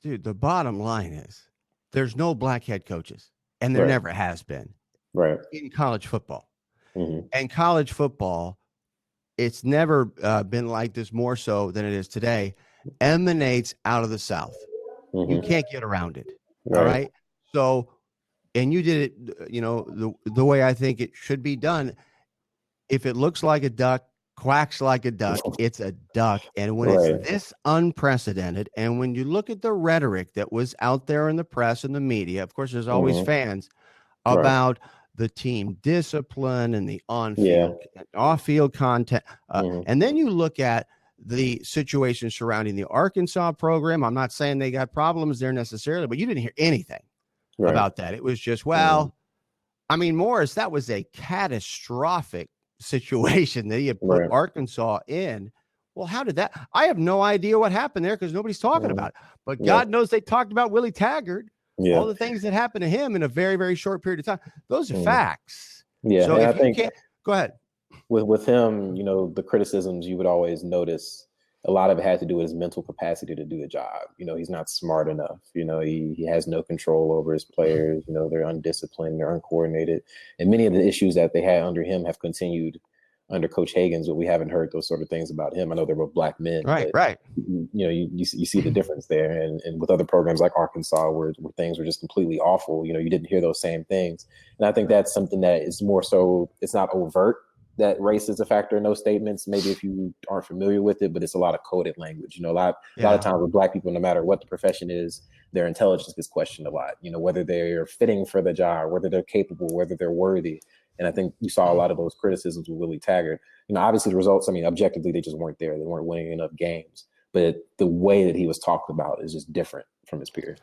Dude, the bottom line is there's no black head coaches, and there Right. never has been Right. in college football. Mm-hmm. And college football, it's never been like this more so than it is today, emanates out of the South. You Mm-hmm. can't get around it. All Right. right. So, and you did it, the way I think it should be done. If it looks like a duck, quacks like a duck, it's a duck. And when it's Right. this unprecedented, and when you look at the rhetoric that was out there in the press and the media, of course, there's always Mm-hmm. fans Right. about the team discipline and the Yeah. on-field, off-field content. Mm-hmm. And then you look at the situation surrounding the Arkansas program. I'm not saying they got problems there necessarily, but you didn't hear anything Right. about that. It was just, Mm-hmm. well, I mean, Morris, that was a catastrophic situation that he had put Right. Arkansas in. Well, how did that? I have no idea what happened there because nobody's talking Mm-hmm. about it. But Yeah. God knows they talked about Willie Taggart, Yeah. all the things that happened to him in a very, very short period of time. Those are Mm-hmm. facts. Yeah. So And I if you think can't, go ahead. with him, the criticisms you would always notice, a lot of it had to do with his mental capacity to do the job. He's not smart enough. He has no control over his players. They're undisciplined, they're uncoordinated. And many of the issues that they had under him have continued under Coach Hagan's, but we haven't heard those sort of things about him. I know they're both black men, Right, but right. you see the difference there. And with other programs like Arkansas, where things were just completely awful, you didn't hear those same things. And I think that's something that is more so, it's not overt that race is a factor in those statements, maybe if you aren't familiar with it, but it's a lot of coded language. A lot of times with black people, no matter what the profession is, their intelligence gets questioned a lot, whether they're fitting for the job, whether they're capable, whether they're worthy. And I think you saw a lot of those criticisms with Willie Taggart. Obviously the results, objectively, they just weren't there. They weren't winning enough games, but the way that he was talked about is just different from his peers.